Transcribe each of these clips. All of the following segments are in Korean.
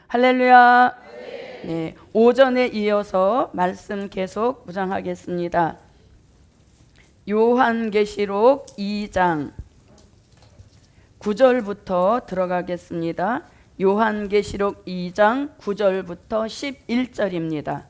할렐루야. 네, 오전에 이어서 말씀 계속 묵상하겠습니다. 요한계시록 2장 9절부터 들어가겠습니다. 요한계시록 2장 9절부터 11절입니다.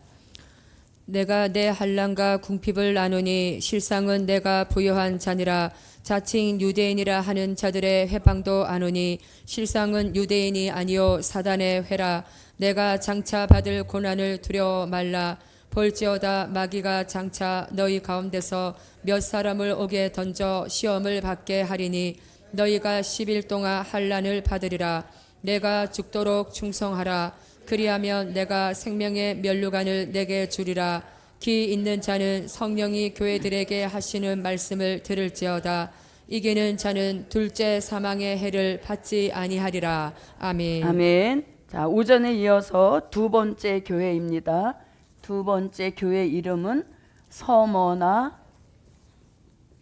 내가 내 환난과 궁핍을 나누니 실상은 내가 부요한 자니라. 자칭 유대인이라 하는 자들의 회방도 아노니 실상은 유대인이 아니요 사단의 회라. 내가 장차 받을 고난을 두려워 말라. 볼지어다 마귀가 장차 너희 가운데서 몇 사람을 옥에 던져 시험을 받게 하리니 너희가 10일 동안 환난을 받으리라. 내가 죽도록 충성하라. 그리하면 내가 생명의 면류관을 내게 주리라. 귀 있는 자는 성령이 교회들에게 하시는 말씀을 들을지어다. 이기는 자는 둘째 사망의 해를 받지 아니하리라. 아멘. 아멘. 자, 오전에 이어서 두 번째 교회입니다. 두 번째 교회 이름은 서머나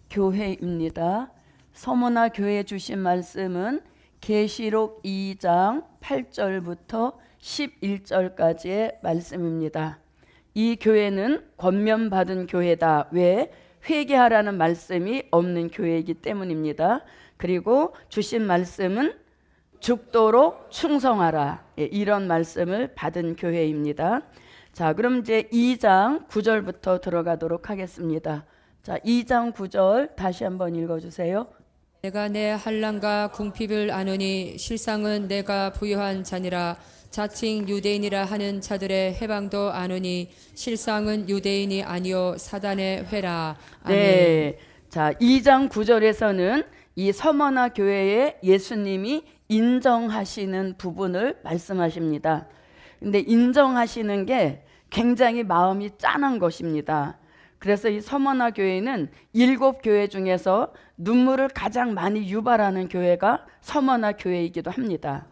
교회입니다. 서머나 교회에 주신 말씀은 계시록 2장 8절부터 11절까지의 말씀입니다. 이 교회는 권면받은 교회다. 왜? 회개하라는 말씀이 없는 교회이기 때문입니다. 그리고 주신 말씀은 죽도록 충성하라. 이런 말씀을 받은 교회입니다. 자, 그럼 이제 2장 9절부터 들어가도록 하겠습니다. 자, 2장 9절 다시 한번 읽어주세요. 내가 내 환난과 궁핍을 아노니 실상은 내가 부요한 자니라. 자칭 유대인이라 하는 자들의 해방도 아노니 실상은 유대인이 아니요 사단의 회라. 아멘. 네. 자, 2장 9절에서는 이 서머나 교회에 예수님이 인정하시는 부분을 말씀하십니다. 근데 인정하시는 게 굉장히 마음이 짠한 것입니다. 그래서 이 서머나 교회는 7교회 중에서 눈물을 가장 많이 유발하는 교회가 서머나 교회이기도 합니다.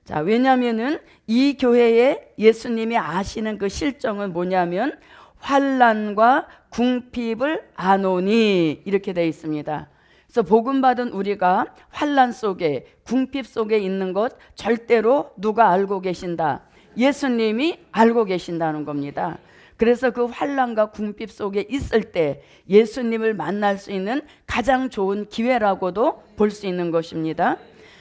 자, 왜냐하면은 이 교회에 예수님이 아시는 그 실정은 뭐냐면 환난과 궁핍을 아노니 이렇게 되어 있습니다. 그래서 복음 받은 우리가 환난 속에 궁핍 속에 있는 것 절대로 누가 알고 계신다? 예수님이 알고 계신다는 겁니다. 그래서 그 환난과 궁핍 속에 있을 때 예수님을 만날 수 있는 가장 좋은 기회라고도 볼 수 있는 것입니다.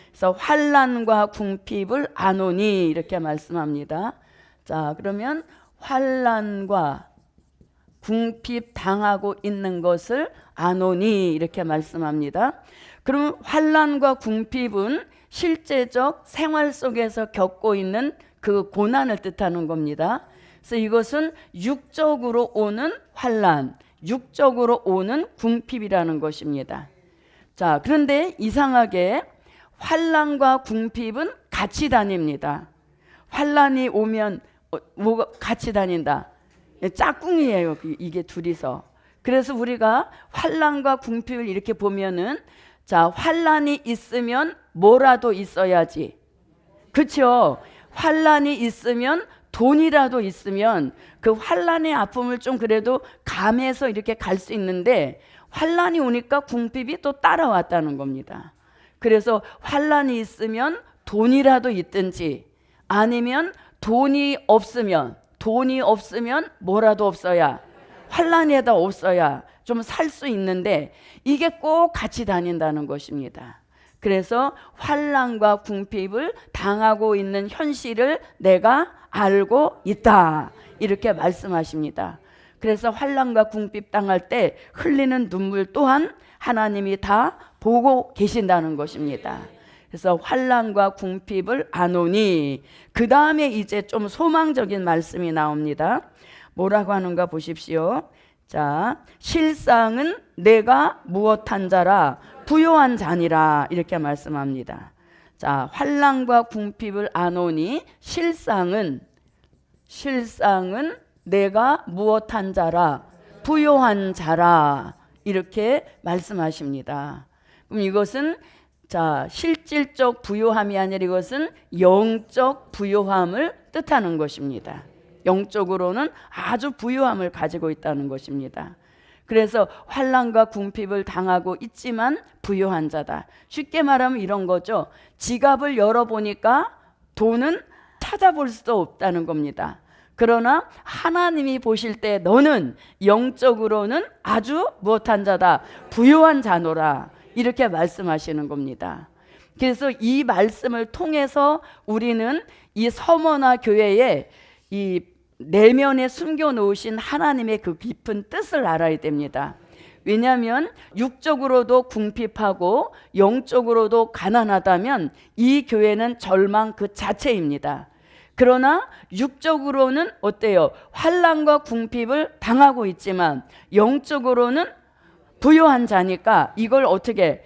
그래서 환난과 궁핍을 아노니 이렇게 말씀합니다. 자, 그러면 환난과 궁핍 당하고 있는 것을 아노니 이렇게 말씀합니다. 그럼 환난과 궁핍은 실제적 생활 속에서 겪고 있는 그 고난을 뜻하는 겁니다. 그래서 이것은 육적으로 오는 환난, 육적으로 오는 궁핍이라는 것입니다. 자, 그런데 이상하게 환난과 궁핍은 같이 다닙니다. 환난이 오면 뭐가 같이 다닌다? 짝꿍이에요. 이게 둘이서. 그래서 우리가 환난과 궁핍을 이렇게 보면은 자, 환난이 있으면 뭐라도 있어야지. 그렇죠? 환난이 있으면 돈이라도 있으면 그 환난의 아픔을 좀 그래도 감해서 이렇게 갈 수 있는데 환난이 오니까 궁핍이 또 따라왔다는 겁니다. 그래서 환난이 있으면 돈이라도 있든지 아니면 돈이 없으면 뭐라도 없어야 환난에다 없어야 좀 살 수 있는데 이게 꼭 같이 다닌다는 것입니다. 그래서 환난과 궁핍을 당하고 있는 현실을 내가 알고 있다 이렇게 말씀하십니다. 그래서 환난과 궁핍 당할 때 흘리는 눈물 또한 하나님이 다 보고 계신다는 것입니다. 그래서 환난과 궁핍을 아노니 그 다음에 이제 좀 소망적인 말씀이 나옵니다. 뭐라고 하는가 보십시오. 자, 실상은 내가 무엇한 자라 부요한 자니라 이렇게 말씀합니다. 자, 환난과 궁핍을 아노니 실상은 내가 무엇한 자라 부요한 자라 이렇게 말씀하십니다. 그럼 이것은 자, 실질적 부요함이 아니라 이것은 영적 부요함을 뜻하는 것입니다. 영적으로는 아주 부요함을 가지고 있다는 것입니다. 그래서 환난과 궁핍을 당하고 있지만 부요한 자다. 쉽게 말하면 이런 거죠. 지갑을 열어보니까 돈은 찾아볼 수도 없다는 겁니다. 그러나 하나님이 보실 때 너는 영적으로는 아주 무엇한 자다, 부요한 자노라, 이렇게 말씀하시는 겁니다. 그래서 이 말씀을 통해서 우리는 이 서머나 교회에 이 내면에 숨겨놓으신 하나님의 그 깊은 뜻을 알아야 됩니다. 왜냐하면 육적으로도 궁핍하고 영적으로도 가난하다면 이 교회는 절망 그 자체입니다. 그러나 육적으로는 어때요? 환난과 궁핍을 당하고 있지만 영적으로는 부요한 자니까 이걸 어떻게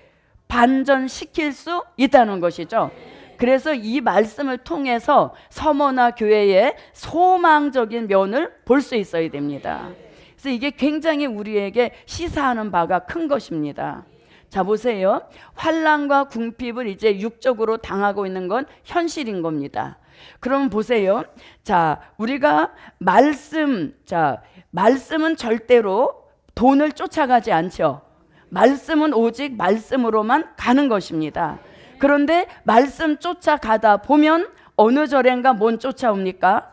반전시킬 수 있다는 것이죠. 그래서 이 말씀을 통해서 서머나 교회의 소망적인 면을 볼 수 있어야 됩니다. 그래서 이게 굉장히 우리에게 시사하는 바가 큰 것입니다. 자, 보세요. 환난과 궁핍을 이제 육적으로 당하고 있는 건 현실인 겁니다. 그럼 보세요. 자, 우리가 말씀은 절대로 돈을 쫓아가지 않죠. 말씀은 오직 말씀으로만 가는 것입니다. 그런데 말씀 쫓아가다 보면 어느 절엔가 뭔 쫓아옵니까?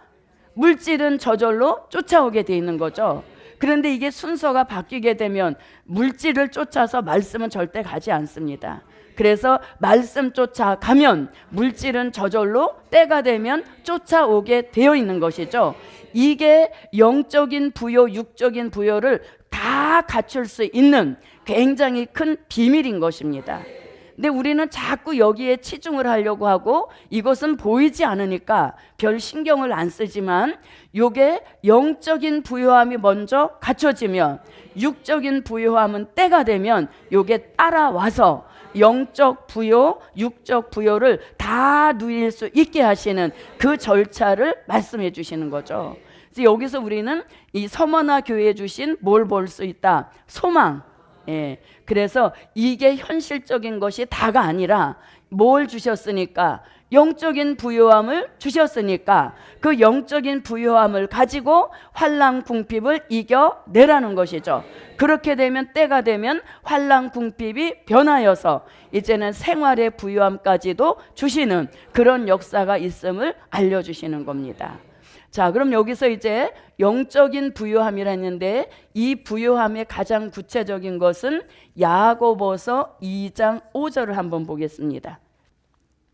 물질은 저절로 쫓아오게 돼 있는 거죠. 그런데 이게 순서가 바뀌게 되면 물질을 쫓아서 말씀은 절대 가지 않습니다. 그래서 말씀 쫓아가면 물질은 저절로 때가 되면 쫓아오게 되어 있는 것이죠. 이게 영적인 부요, 육적인 부요를 다 갖출 수 있는 굉장히 큰 비밀인 것입니다. 근데 우리는 자꾸 여기에 치중을 하려고 하고 이것은 보이지 않으니까 별 신경을 안 쓰지만 요게 영적인 부요함이 먼저 갖춰지면 육적인 부요함은 때가 되면 요게 따라와서 영적 부요, 육적 부요를 다 누릴 수 있게 하시는 그 절차를 말씀해 주시는 거죠. 그래서 여기서 우리는 이 서머나 교회에 주신 뭘 볼 수 있다? 소망. 예. 그래서 이게 현실적인 것이 다가 아니라 뭘 주셨으니까? 영적인 부요함을 주셨으니까 그 영적인 부요함을 가지고 환난 궁핍을 이겨내라는 것이죠. 그렇게 되면 때가 되면 환난 궁핍이 변하여서 이제는 생활의 부요함까지도 주시는 그런 역사가 있음을 알려주시는 겁니다. 자, 그럼 여기서 이제 영적인 부요함이라 했는데 이 부요함의 가장 구체적인 것은 야고보서 2장 5절을 한번 보겠습니다.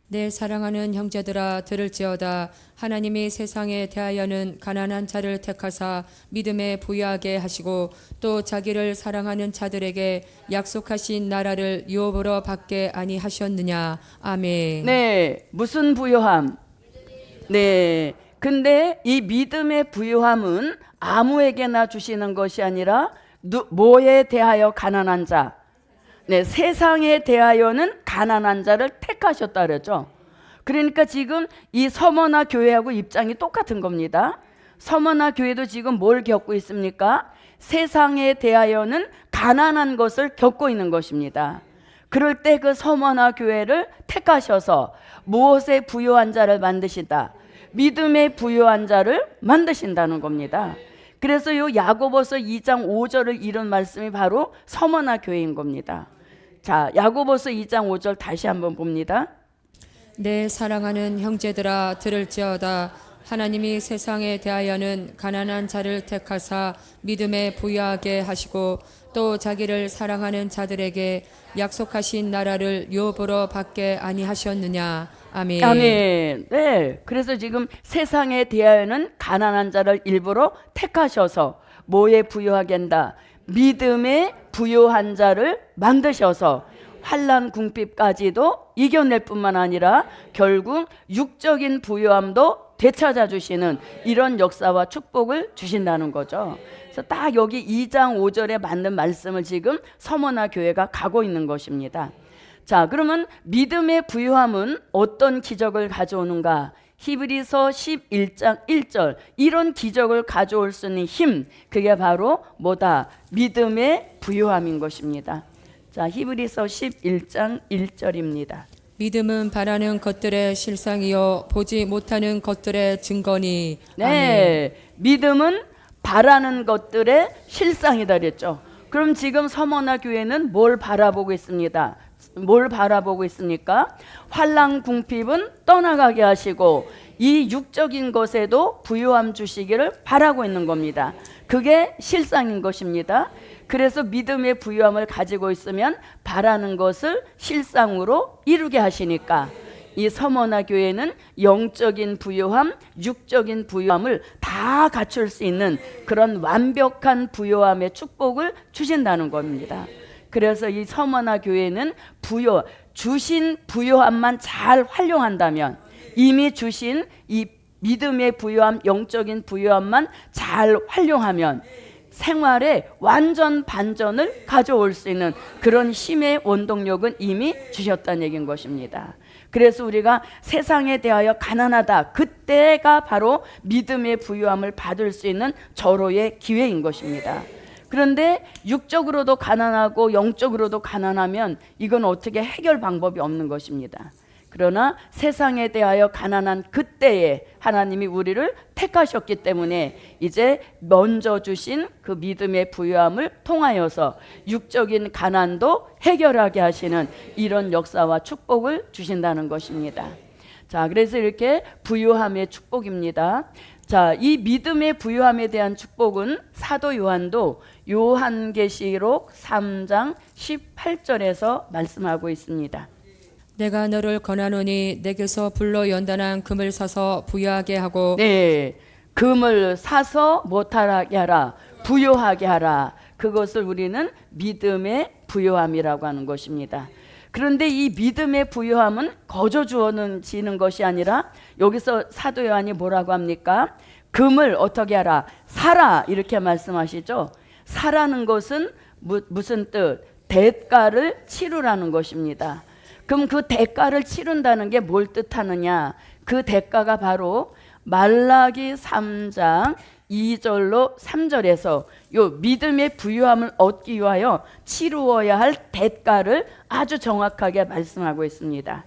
내 사랑하는 형제들아 들을지어다. 하나님이 세상에 대하여는 가난한 자를 택하사 믿음에 부유하게 하시고 또 자기를 사랑하는 자들에게 약속하신 나라를 유업으로 받게 아니하셨느냐. 아멘. 네, 무슨 부요함? 네, 근데 이 믿음의 부요함은 아무에게나 주시는 것이 아니라 뭐에 대하여 가난한 자? 네, 세상에 대하여는 가난한 자를 택하셨다 그랬죠. 그러니까 지금 이 서머나 교회하고 입장이 똑같은 겁니다. 서머나 교회도 지금 뭘 겪고 있습니까? 세상에 대하여는 가난한 것을 겪고 있는 것입니다. 그럴 때 그 서머나 교회를 택하셔서 무엇에 부요한 자를 만드신다? 믿음에 부요한 자를 만드신다는 겁니다. 그래서 요 야고보서 2장 5절을 이룬 말씀이 바로 서머나 교회인 겁니다. 자, 야고보서 2장 5절 다시 한번 봅니다. 내 사랑하는 형제들아 들을지어다. 하나님이 세상에 대하여는 가난한 자를 택하사 믿음에 부유하게 하시고 또 자기를 사랑하는 자들에게 약속하신 나라를 유업으로 받게 아니하셨느냐. 아멘. 아멘. 네, 그래서 지금 세상에 대하여는 가난한 자를 일부러 택하셔서 뭐에 부유하게 한다? 믿음에 부유한 자를 만드셔서 환난 궁핍까지도 이겨낼 뿐만 아니라 결국 육적인 부유함도 되찾아 주시는 이런 역사와 축복을 주신다는 거죠. 그래서 딱 여기 2장 5절에 맞는 말씀을 지금 서머나 교회가 가고 있는 것입니다. 자, 그러면 믿음의 부유함은 어떤 기적을 가져오는가? 히브리서 11장 1절 이런 기적을 가져올 수 있는 힘, 그게 바로 뭐다? 믿음의 부유함인 것입니다. 자, 히브리서 11장 1절입니다. 믿음은 바라는 것들의 실상이요 보지 못하는 것들의 증거니. 네, 아멘. 믿음은 바라는 것들의 실상이다 그랬죠. 그럼 지금 서머나 교회는 뭘 바라보고 있습니다? 뭘 바라보고 있습니까? 환난 궁핍은 떠나가게 하시고 이 육적인 것에도 부요함 주시기를 바라고 있는 겁니다. 그게 실상인 것입니다. 그래서 믿음의 부요함을 가지고 있으면 바라는 것을 실상으로 이루게 하시니까 이 서머나 교회는 영적인 부요함, 육적인 부요함을 다 갖출 수 있는 그런 완벽한 부요함의 축복을 주신다는 겁니다. 그래서 이 서머나 교회는 주신 부요함만 잘 활용한다면, 이미 주신 이 믿음의 부요함, 영적인 부요함만 잘 활용하면 생활에 완전 반전을 가져올 수 있는 그런 힘의 원동력은 이미 주셨다는 얘기인 것입니다. 그래서 우리가 세상에 대하여 가난하다, 그때가 바로 믿음의 부요함을 받을 수 있는 절호의 기회인 것입니다. 그런데 육적으로도 가난하고 영적으로도 가난하면 이건 어떻게 해결 방법이 없는 것입니다. 그러나 세상에 대하여 가난한 그때에 하나님이 우리를 택하셨기 때문에 이제 먼저 주신 그 믿음의 부요함을 통하여서 육적인 가난도 해결하게 하시는 이런 역사와 축복을 주신다는 것입니다. 자, 그래서 이렇게 부요함의 축복입니다. 자, 이 믿음의 부요함에 대한 축복은 사도 요한도 요한계시록 3장 18절에서 말씀하고 있습니다. 내가 너를 권하노니 내게서 불로 연단한 금을 사서 부여하게 하고, 네, 금을 사서 못하게 하라, 부요하게 하라. 그것을 우리는 믿음의 부요함이라고 하는 것입니다. 그런데 이 믿음의 부요함은 거저 주어지는 것이 아니라 여기서 사도 요한이 뭐라고 합니까? 금을 어떻게 하라? 사라, 이렇게 말씀하시죠. 사라는 것은 무슨 뜻? 대가를 치르라는 것입니다. 그럼 그 대가를 치른다는 게 뭘 뜻하느냐? 그 대가가 바로 말라기 3장 2절로 3절에서 요 믿음의 부요함을 얻기 위하여 치루어야 할 대가를 아주 정확하게 말씀하고 있습니다.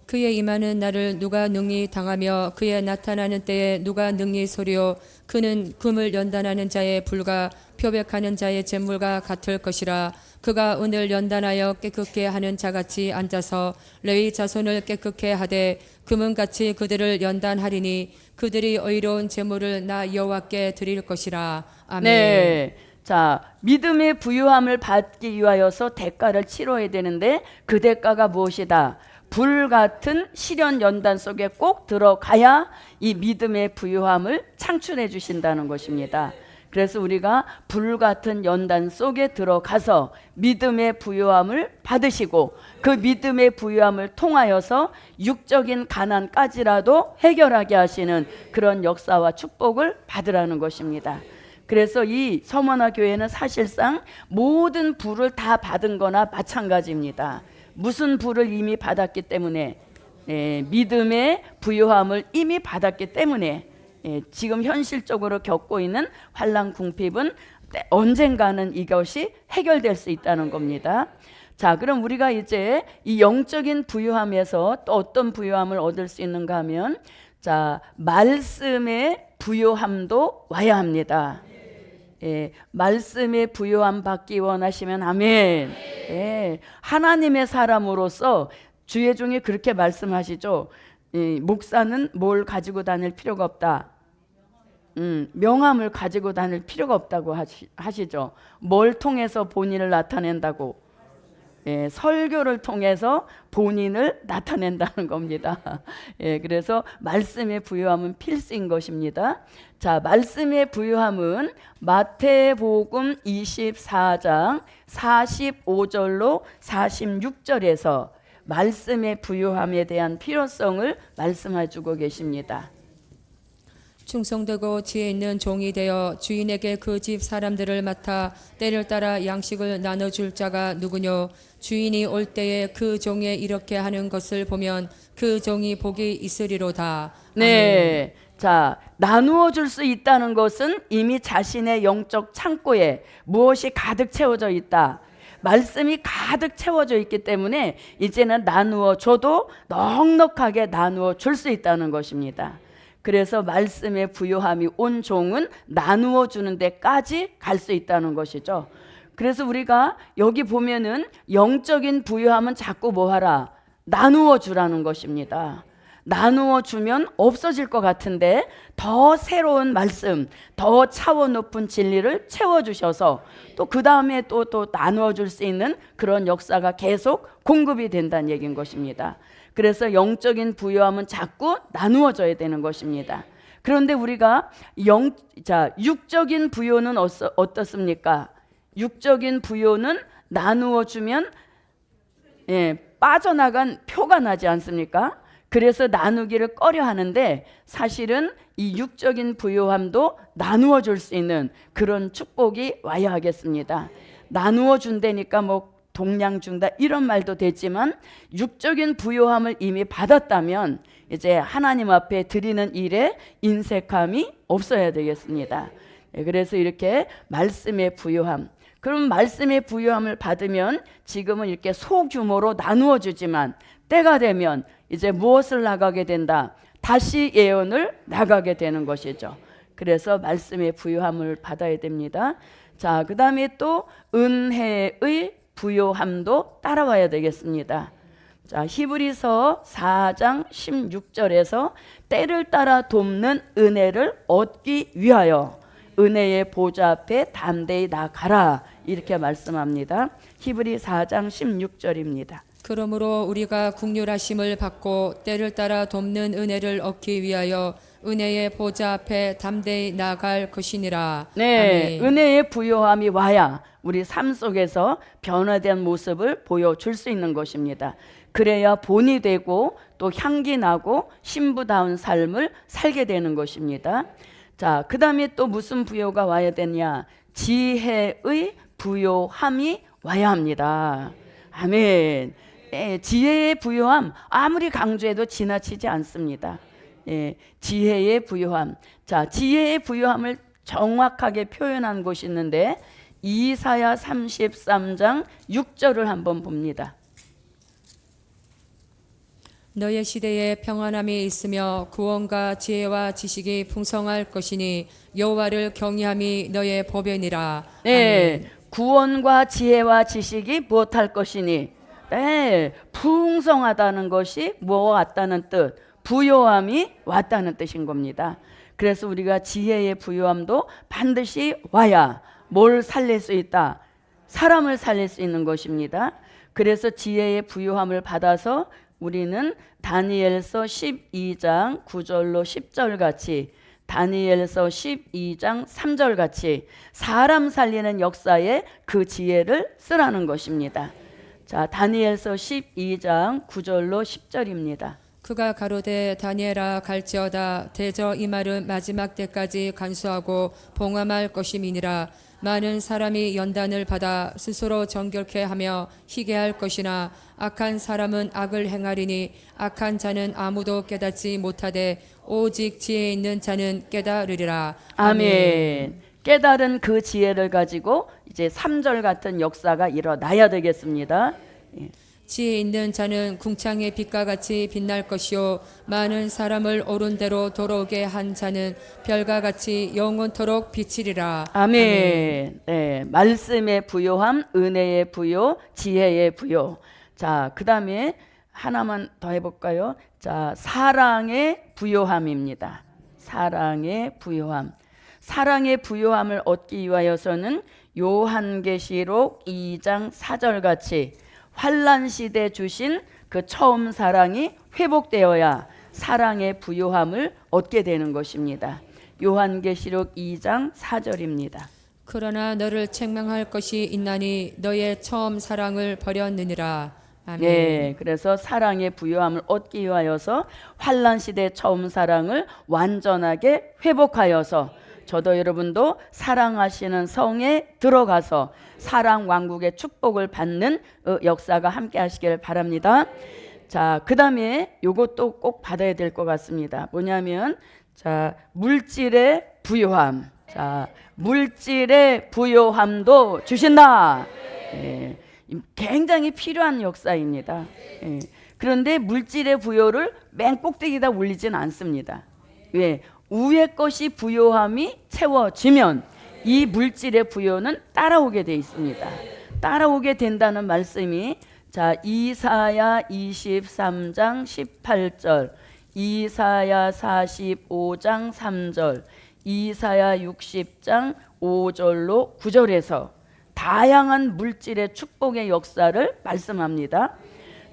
그의 임하는 날을 누가 능히 당하며 그의 나타나는 때에 누가 능히 소리요. 그는 금을 연단하는 자의 불과 표백하는 자의 재물과 같을 것이라. 그가 은을 연단하여 깨끗게 하는 자같이 앉아서 레위 자손을 깨끗게 하되 금은같이 그들을 연단하리니 그들이 의로운 재물을 나 여호와께 드릴 것이라. 아멘. 네. 자, 믿음의 부요함을 받기 위하여서 대가를 치러야 되는데 그 대가가 무엇이다? 불같은 시련 연단 속에 꼭 들어가야 이 믿음의 부요함을 창출해 주신다는 것입니다. 그래서 우리가 불같은 연단 속에 들어가서 믿음의 부요함을 받으시고 그 믿음의 부요함을 통하여서 육적인 가난까지라도 해결하게 하시는 그런 역사와 축복을 받으라는 것입니다. 그래서 이 서머나 교회는 사실상 모든 부를 다 받은 거나 마찬가지입니다. 무슨 부를 이미 받았기 때문에, 믿음의 부요함을 이미 받았기 때문에 지금 현실적으로 겪고 있는 환난 궁핍은 언젠가는 이것이 해결될 수 있다는 겁니다. 자, 그럼 우리가 이제 이 영적인 부요함에서 또 어떤 부요함을 얻을 수 있는가 하면, 자, 말씀의 부요함도 와야 합니다. 말씀의 부요함 받기 원하시면 아멘. 하나님의 사람으로서 주의 종이 그렇게 말씀하시죠. 목사는 뭘 가지고 다닐 필요가 없다. 명함을 가지고 다닐 필요가 없다고 하시죠. 뭘 통해서 본인을 나타낸다고? 설교를 통해서 본인을 나타낸다는 겁니다. 그래서 말씀의 부요함은 필수인 것입니다. 자, 말씀의 부요함은 마태복음 24장 45절로 46절에서 말씀의 부요함에 대한 필요성을 말씀해 주고 계십니다. 충성되고 지혜 있는 종이 되어 주인에게 그 집 사람들을 맡아 때를 따라 양식을 나눠줄 자가 누구뇨? 주인이 올 때에 그 종에 이렇게 하는 것을 보면 그 종이 복이 있으리로다. 네. 자, 나누어 줄 수 있다는 것은 이미 자신의 영적 창고에 무엇이 가득 채워져 있다. 말씀이 가득 채워져 있기 때문에 이제는 나누어 줘도 넉넉하게 나누어 줄 수 있다는 것입니다. 그래서 말씀의 부요함이 온 종은 나누어 주는 데까지 갈 수 있다는 것이죠. 그래서 우리가 여기 보면은 영적인 부요함은 자꾸 뭐 하라? 나누어 주라는 것입니다. 나누어 주면 없어질 것 같은데 더 새로운 말씀, 더 차원 높은 진리를 채워주셔서 또 그 다음에 또 나누어 줄 수 있는 그런 역사가 계속 공급이 된다는 얘기인 것입니다. 그래서 영적인 부요함은 자꾸 나누어져야 되는 것입니다. 그런데 우리가 육적인 부요는 어떻습니까? 육적인 부요는 나누어 주면 빠져나간 표가 나지 않습니까? 그래서 나누기를 꺼려 하는데 사실은 이 육적인 부요함도 나누어 줄 수 있는 그런 축복이 와야 하겠습니다. 나누어 준다니까 뭐 동량 준다 이런 말도 되지만 육적인 부요함을 이미 받았다면 이제 하나님 앞에 드리는 일에 인색함이 없어야 되겠습니다. 그래서 이렇게 말씀의 부요함, 그럼 말씀의 부요함을 받으면 지금은 이렇게 소규모로 나누어 주지만 때가 되면 이제 무엇을 나가게 된다? 다시 예언을 나가게 되는 것이죠. 그래서 말씀의 부요함을 받아야 됩니다. 자, 그 다음에 또 은혜의 부요함도 따라와야 되겠습니다. 자, 히브리서 4장 16절에서 때를 따라 돕는 은혜를 얻기 위하여 은혜의 보좌 앞에 담대히 나가라 이렇게 말씀합니다. 히브리 4장 16절입니다. 그러므로 우리가 국률하심을 받고 때를 따라 돕는 은혜를 얻기 위하여 은혜의 보좌 앞에 담대히 나갈 것이니라. 네, 아멘. 은혜의 부요함이 와야 우리 삶 속에서 변화된 모습을 보여줄 수 있는 것입니다. 그래야 본이 되고 또 향기 나고 신부다운 삶을 살게 되는 것입니다. 자, 그 다음에 또 무슨 부요가 와야 되냐? 지혜의 부요함이 와야 합니다. 아멘. 지혜의 부요함 아무리 강조해도 지나치지 않습니다. 지혜의 부요함. 자, 지혜의 부요함을 정확하게 표현한 곳이 있는데 이사야 33장 6절을 한번 봅니다. 너의 시대에 평안함이 있으며 구원과 지혜와 지식이 풍성할 것이니 여호와를 경외함이 너의 보배니라. 네, 아멘. 구원과 지혜와 지식이 무엇할 것이니? 네, 풍성하다는 것이 뭐 왔다는 뜻? 부요함이 왔다는 뜻인 겁니다. 그래서 우리가 지혜의 부요함도 반드시 와야 뭘 살릴 수 있다? 사람을 살릴 수 있는 것입니다. 그래서 지혜의 부요함을 받아서 우리는 다니엘서 12장 9절로 10절 같이 다니엘서 12장 3절 같이 사람 살리는 역사에 그 지혜를 쓰라는 것입니다. 자, 다니엘서 12장 9절로 10절입니다. 그가 가로되 다니엘아 갈지어다 대저 이 말은 마지막 때까지 간수하고 봉함할 것임이니라. 많은 사람이 연단을 받아 스스로 정결케 하며 희게 할 것이나 악한 사람은 악을 행하리니 악한 자는 아무도 깨닫지 못하되 오직 지혜 있는 자는 깨달으리라. 아멘. 깨달은 그 지혜를 가지고 이제 3절 같은 역사가 일어나야 되겠습니다. 지혜 있는 자는 궁창의 빛과 같이 빛날 것이요 많은 사람을 옳은 대로 돌아오게 한 자는 별과 같이 영원토록 비치리라. 아멘. 네, 말씀의 부요함, 은혜의 부요, 지혜의 부요. 자, 그 다음에 하나만 더 해볼까요? 자, 사랑의 부요함입니다. 사랑의 부요함. 사랑의 부요함을 얻기 위하여서는 요한계시록 2장 4절 같이 환난 시대 주신 그 처음 사랑이 회복되어야 사랑의 부요함을 얻게 되는 것입니다. 요한계시록 2장 4절입니다. 그러나 너를 책망할 것이 있나니 너의 처음 사랑을 버렸느니라. 아멘. 네, 그래서 사랑의 부요함을 얻기 위하여서 환난 시대 처음 사랑을 완전하게 회복하여서 저도 여러분도 사랑하시는 성에 들어가서 사랑 왕국의 축복을 받는 역사가 함께 하시길 바랍니다. 자, 그 다음에 요것도 꼭 받아야 될 것 같습니다. 뭐냐면 자, 물질의 부요함. 자, 물질의 부요함도 주신다. 굉장히 필요한 역사입니다. 그런데 물질의 부요를 맨 꼭대기에다 올리진 않습니다. 왜? 위의 것이 부요함이 채워지면 이 물질의 부요는 따라오게 돼 있습니다. 따라오게 된다는 말씀이 자, 이사야 23장 18절 이사야 45장 3절, 이사야 60장 5절로 9절에서 다양한 물질의 축복의 역사를 말씀합니다.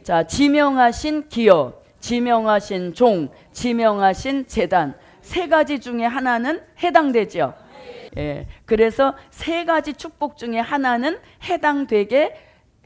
자, 지명하신 기업, 지명하신 종, 지명하신 제단, 세 가지 중에 하나는 해당되죠. 예, 그래서 세 가지 축복 중에 하나는 해당되게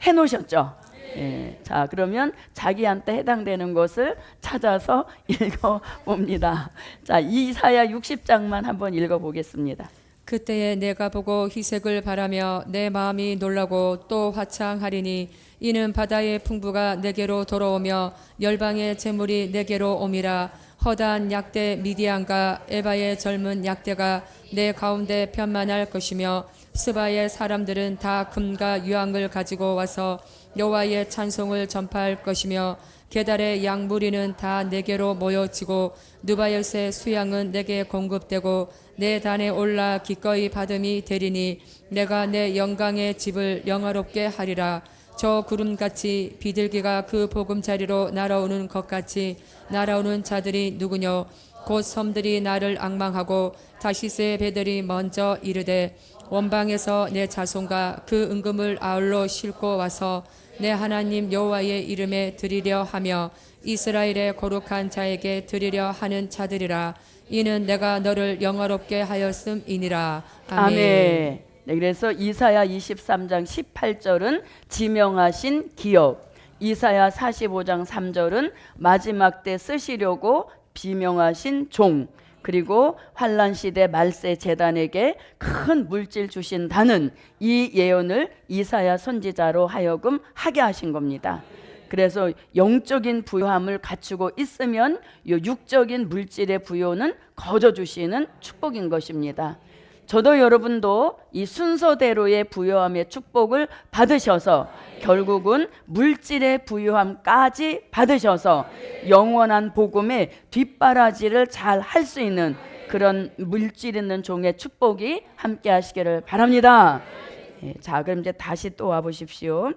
해놓으셨죠. 예, 자, 그러면 자기한테 해당되는 것을 찾아서 읽어봅니다. 자, 이사야 60장만 한번 읽어보겠습니다. 그때에 내가 보고 희색을 바라며 내 마음이 놀라고 또 화창하리니 이는 바다의 풍부가 내게로 돌아오며 열방의 재물이 내게로 옴이라. 허다한 약대 미디안과 에바의 젊은 약대가 내 가운데 편만할 것이며 스바의 사람들은 다 금과 유황을 가지고 와서 여호와의 찬송을 전파할 것이며 게달의 양무리는 다 내게로 모여지고 누바요스의 수양은 내게 공급되고 내 단에 올라 기꺼이 받음이 되리니 내가 내 영광의 집을 영화롭게 하리라. 저 구름같이 비둘기가 그 보금자리로 날아오는 것 같이 날아오는 자들이 누구뇨? 곧 섬들이 나를 앙망하고 다시스의 배들이 먼저 이르되 원방에서 내 자손과 그 은금을 아울러 싣고 와서 내 하나님 여호와의 이름에 드리려 하며 이스라엘의 거룩한 자에게 드리려 하는 자들이라. 이는 내가 너를 영화롭게 하였음이니라. 아멘. 네, 그래서 이사야 23장 18절은 지명하신 기업, 이사야 45장 3절은 마지막 때 쓰시려고 비명하신 종, 그리고 환란 시대 말세 제단에게 큰 물질 주신다는 이 예언을 이사야 선지자로 하여금 하게 하신 겁니다. 그래서 영적인 부요함을 갖추고 있으면 이 육적인 물질의 부요는 거저 주시는 축복인 것입니다. 저도 여러분도 이 순서대로의 부요함의 축복을 받으셔서 결국은 물질의 부요함까지 받으셔서 영원한 복음의 뒷바라지를 잘 할 수 있는 그런 물질 있는 종의 축복이 함께 하시기를 바랍니다. 자, 그럼 이제 다시 또 와보십시오.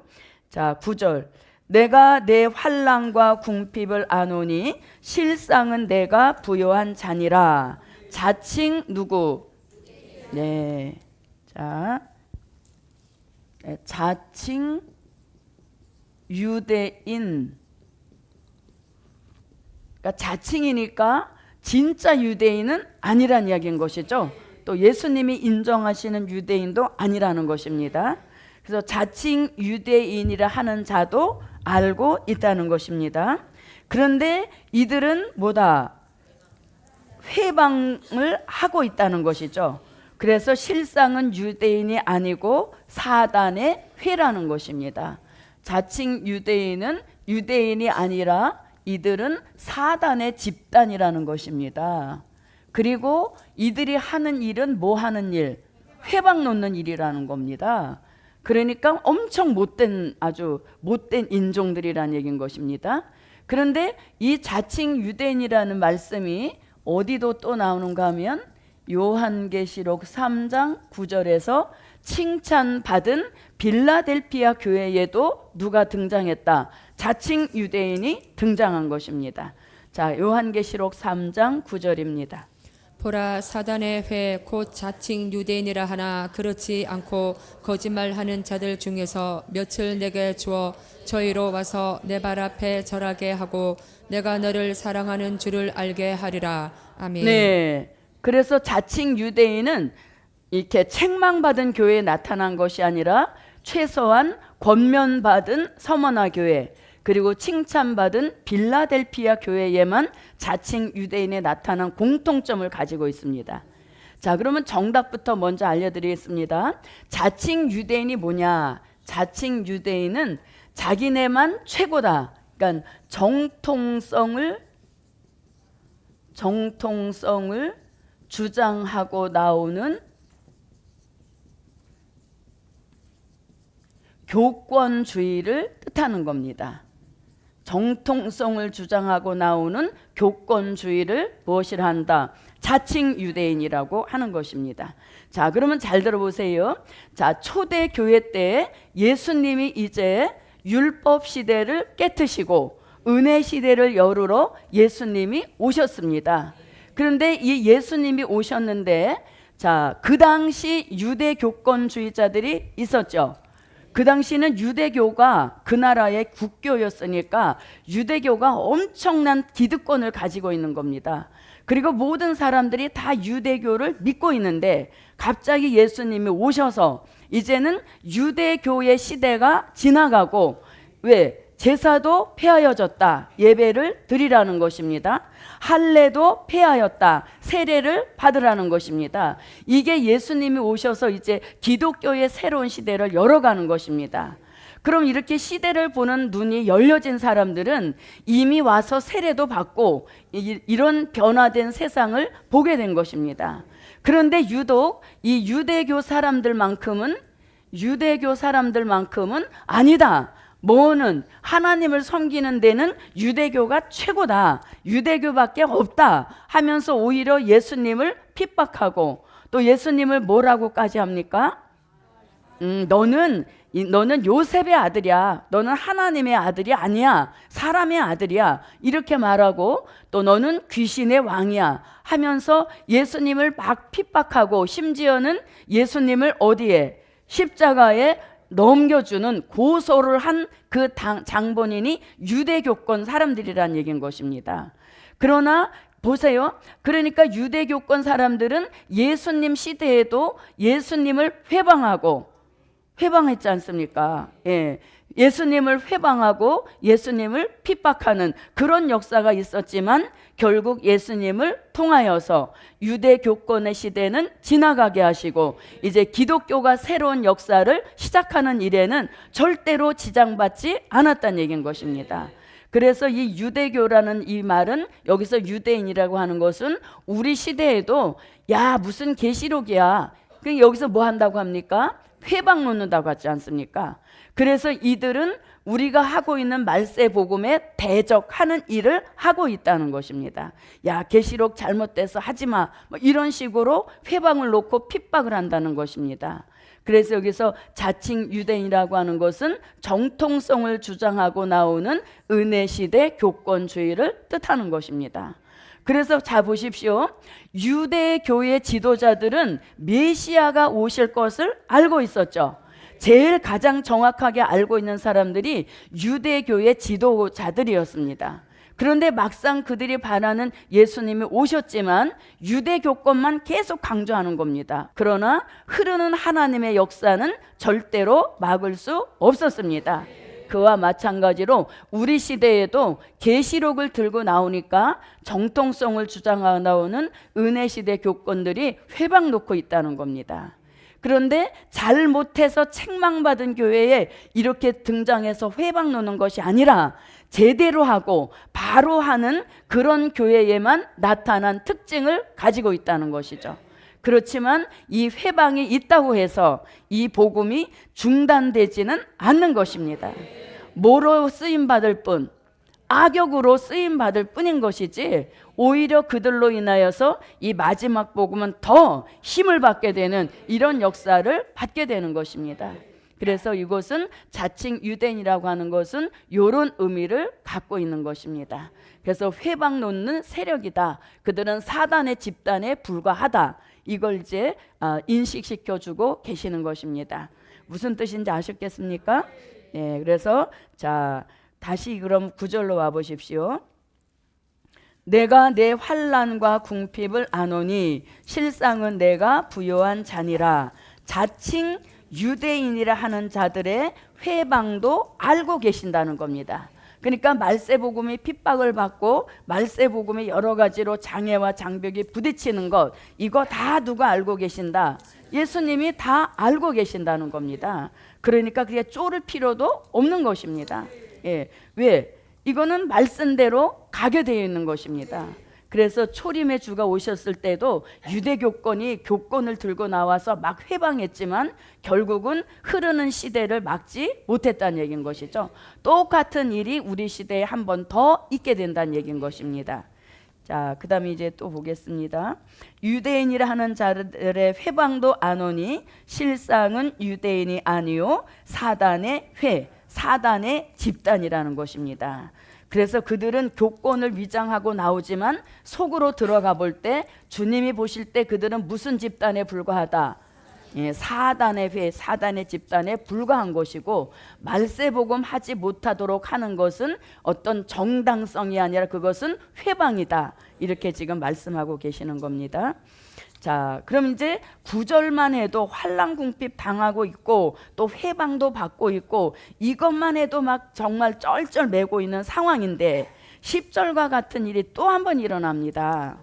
자, 9절. 내가 내 환난과 궁핍을 아노니 실상은 내가 부요한 자니라. 자칭 누구? 네, 자, 자칭 유대인. 그러니까 자칭이니까 진짜 유대인은 아니란 이야기인 것이죠. 또 예수님이 인정하시는 유대인도 아니라는 것입니다. 그래서 자칭 유대인이라 하는 자도 알고 있다는 것입니다. 그런데 이들은 뭐다? 회방을 하고 있다는 것이죠. 그래서 실상은 유대인이 아니고 사단의 회라는 것입니다. 자칭 유대인은 유대인이 아니라 이들은 사단의 집단이라는 것입니다. 그리고 이들이 하는 일은 뭐 하는 일? 회방 놓는 일이라는 겁니다. 그러니까 엄청 못된, 아주 못된 인종들이라는 얘기인 것입니다. 그런데 이 자칭 유대인이라는 말씀이 어디도 또 나오는가 하면 요한계시록 3장 9절에서 칭찬받은 빌라델피아 교회에도 누가 등장했다? 자칭 유대인이 등장한 것입니다. 자, 요한계시록 3장 9절입니다. 보라, 사단의 회 곧 자칭 유대인이라 하나 그렇지 않고 거짓말하는 자들 중에서 몇을 내게 주어 저희로 와서 내 발 앞에 절하게 하고 내가 너를 사랑하는 줄을 알게 하리라. 아멘. 네, 그래서 자칭 유대인은 이렇게 책망받은 교회에 나타난 것이 아니라 최소한 권면받은 서머나 교회, 그리고 칭찬받은 빌라델피아 교회에만 자칭 유대인에 나타난 공통점을 가지고 있습니다. 자, 그러면 정답부터 먼저 알려드리겠습니다. 자칭 유대인이 뭐냐? 자칭 유대인은 자기네만 최고다. 그러니까 정통성을 주장하고 나오는 교권주의를 뜻하는 겁니다. 정통성을 주장하고 나오는 교권주의를 무엇이라 한다? 자칭 유대인이라고 하는 것입니다. 자, 그러면 잘 들어보세요. 자, 초대 교회 때 예수님이 이제 율법 시대를 깨트시고 은혜 시대를 열으러 예수님이 오셨습니다. 그런데 이 예수님이 오셨는데 자, 그 당시 유대 교권주의자들이 있었죠. 그 당시는 유대교가 그 나라의 국교였으니까 유대교가 엄청난 기득권을 가지고 있는 겁니다. 그리고 모든 사람들이 다 유대교를 믿고 있는데 갑자기 예수님이 오셔서 이제는 유대교의 시대가 지나가고 왜? 제사도 폐하여졌다. 예배를 드리라는 것입니다. 할례도 폐하였다. 세례를 받으라는 것입니다. 이게 예수님이 오셔서 이제 기독교의 새로운 시대를 열어가는 것입니다. 그럼 이렇게 시대를 보는 눈이 열려진 사람들은 이미 와서 세례도 받고 이런 변화된 세상을 보게 된 것입니다. 그런데 유독 이 유대교 사람들만큼은 아니다. 뭐는 하나님을 섬기는 데는 유대교가 최고다. 유대교밖에 없다 하면서 오히려 예수님을 핍박하고 또 예수님을 뭐라고까지 합니까? 너는 요셉의 아들이야. 너는 하나님의 아들이 아니야. 사람의 아들이야. 이렇게 말하고 또 너는 귀신의 왕이야 하면서 예수님을 막 핍박하고 심지어는 예수님을 어디에? 십자가에 넘겨주는 고소를 한 그 장본인이 유대교권 사람들이란 얘기인 것입니다. 그러나 보세요. 그러니까 유대교권 사람들은 예수님 시대에도 예수님을 회방했지 않습니까? 예. 예수님을 회방하고 예수님을 핍박하는 그런 역사가 있었지만 결국 예수님을 통하여서 유대교권의 시대는 지나가게 하시고 이제 기독교가 새로운 역사를 시작하는 일에는 절대로 지장받지 않았다는 얘기인 것입니다. 그래서 이 유대교라는 이 말은 여기서 유대인이라고 하는 것은 우리 시대에도 야 무슨 계시록이야. 여기서 뭐 한다고 합니까? 회방 놓는다고 하지 않습니까? 그래서 이들은 우리가 하고 있는 말세복음에 대적하는 일을 하고 있다는 것입니다. 야 계시록 잘못돼서 하지마 뭐 이런 식으로 회방을 놓고 핍박을 한다는 것입니다. 그래서 여기서 자칭 유대인이라고 하는 것은 정통성을 주장하고 나오는 은혜시대 교권주의를 뜻하는 것입니다. 그래서 자 보십시오. 유대교의 지도자들은 메시아가 오실 것을 알고 있었죠. 제일 가장 정확하게 알고 있는 사람들이 유대교의 지도자들이었습니다. 그런데 막상 그들이 바라는 예수님이 오셨지만 유대교권만 계속 강조하는 겁니다. 그러나 흐르는 하나님의 역사는 절대로 막을 수 없었습니다. 그와 마찬가지로 우리 시대에도 계시록을 들고 나오니까 정통성을 주장하고 나오는 은혜시대 교권들이 회방 놓고 있다는 겁니다. 그런데 잘못해서 책망받은 교회에 이렇게 등장해서 회방 놓는 것이 아니라 제대로 하고 바로 하는 그런 교회에만 나타난 특징을 가지고 있다는 것이죠. 그렇지만 이 회방이 있다고 해서 이 복음이 중단되지는 않는 것입니다. 뭐로 쓰임받을 뿐, 악역으로 쓰임받을 뿐인 것이지 오히려 그들로 인하여서 이 마지막 복음은 더 힘을 받게 되는 이런 역사를 받게 되는 것입니다. 그래서 이것은 자칭 유대인이라고 하는 것은 이런 의미를 갖고 있는 것입니다. 그래서 회방 놓는 세력이다. 그들은 사단의 집단에 불과하다. 이걸 이제 인식시켜주고 계시는 것입니다. 무슨 뜻인지 아셨겠습니까? 네, 그래서 자 다시 그럼 9절로 와 보십시오. 내가 내 환난과 궁핍을 아노니 실상은 내가 부요한 자니라. 자칭 유대인이라 하는 자들의 회방도 알고 계신다는 겁니다. 그러니까 말세복음이 핍박을 받고 말세복음이 여러 가지로 장애와 장벽이 부딪히는 것, 이거 다 누가 알고 계신다? 예수님이 다 알고 계신다는 겁니다. 그러니까 그게 쫄을 필요도 없는 것입니다. 예. 왜? 이거는 말씀대로 가게 되어 있는 것입니다. 그래서 초림의 주가 오셨을 때도 유대교권이 교권을 들고 나와서 막 회방했지만 결국은 흐르는 시대를 막지 못했다는 얘기인 것이죠. 똑같은 일이 우리 시대에 한 번 더 있게 된다는 얘기인 것입니다. 자, 그 다음에 이제 또 보겠습니다. 유대인이라 하는 자들의 회방도 안 오니 실상은 유대인이 아니요 사단의 집단이라는 것입니다. 그래서 그들은 교권을 위장하고 나오지만 속으로 들어가 볼 때 주님이 보실 때 그들은 무슨 집단에 불과하다? 예, 사단의 회, 사단의 집단에 불과한 것이고, 말세복음 하지 못하도록 하는 것은 어떤 정당성이 아니라 그것은 회방이다, 이렇게 지금 말씀하고 계시는 겁니다. 자, 그럼 이제 9절만 해도 환난궁핍 당하고 있고 또 회방도 받고 있고 이것만 해도 막 정말 쩔쩔매고 있는 상황인데 10절과 같은 일이 또 한 번 일어납니다.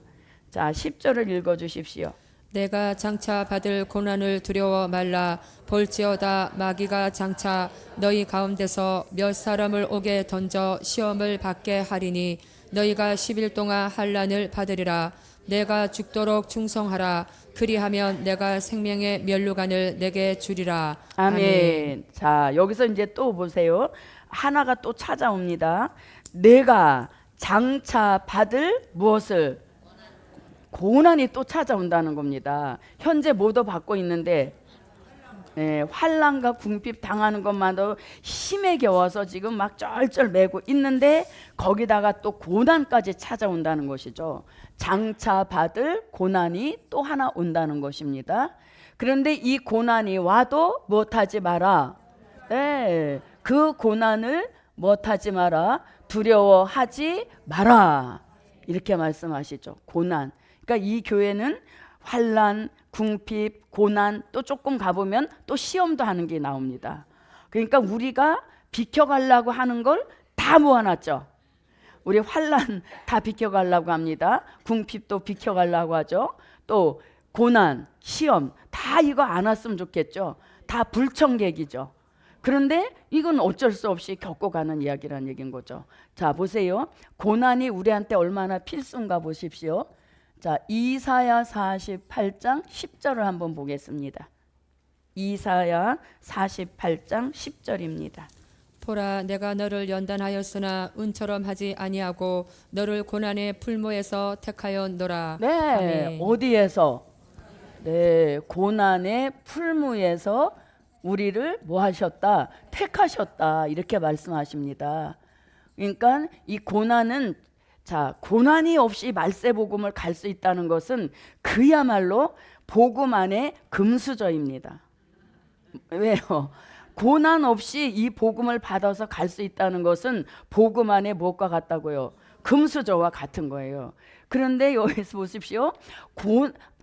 자, 10절을 읽어주십시오. 내가 장차 받을 고난을 두려워 말라. 볼지어다 마귀가 장차 너희 가운데서 몇 사람을 옥에 던져 시험을 받게 하리니 너희가 10일 동안 환난을 받으리라. 내가 죽도록 충성하라. 그리하면 내가 생명의 면류관을 내게 주리라. 아멘. 자, 여기서 이제 또 보세요. 하나가 또 찾아옵니다. 내가 장차 받을 무엇을? 고난이 또 찾아온다는 겁니다. 현재 뭐도 받고 있는데 환난과 궁핍 당하는 것만도 힘에 겨워서 지금 막 쩔쩔매고 있는데 거기다가 또 고난까지 찾아온다는 것이죠. 장차 받을 고난이 또 하나 온다는 것입니다. 그런데 이 고난이 와도 못하지 마라. 네, 그 고난을 못하지 마라. 두려워하지 마라. 이렇게 말씀하시죠. 고난. 그러니까 이 교회는 환난, 궁핍, 고난, 또 조금 가보면 또 시험도 하는 게 나옵니다. 그러니까 우리가 비켜가려고 하는 걸 다 모아놨죠. 우리 환난 다 비켜가려고 합니다. 궁핍도 비켜가려고 하죠. 또 고난, 시험 다 이거 안 왔으면 좋겠죠. 다 불청객이죠. 그런데 이건 어쩔 수 없이 겪고 가는 이야기라는 얘기인 거죠. 자, 보세요. 고난이 우리한테 얼마나 필수인가 보십시오. 자, 이사야 48장 10절을 한번 보겠습니다. 이사야 48장 10절입니다. 보라, 내가 너를 연단하였으나 은처럼 하지 아니하고 너를 고난의 풀무에서 택하였노라. 네, 아멘. 어디에서? 네, 고난의 풀무에서 우리를 뭐 하셨다? 택하셨다, 이렇게 말씀하십니다. 그러니까 이 고난은, 자, 고난이 없이 말세복음을 갈 수 있다는 것은 그야말로 복음 안에 금수저입니다. 왜요? 고난 없이 이 복음을 받아서 갈 수 있다는 것은 복음 안에 무엇과 같다고요? 금수저와 같은 거예요. 그런데 여기서 보십시오.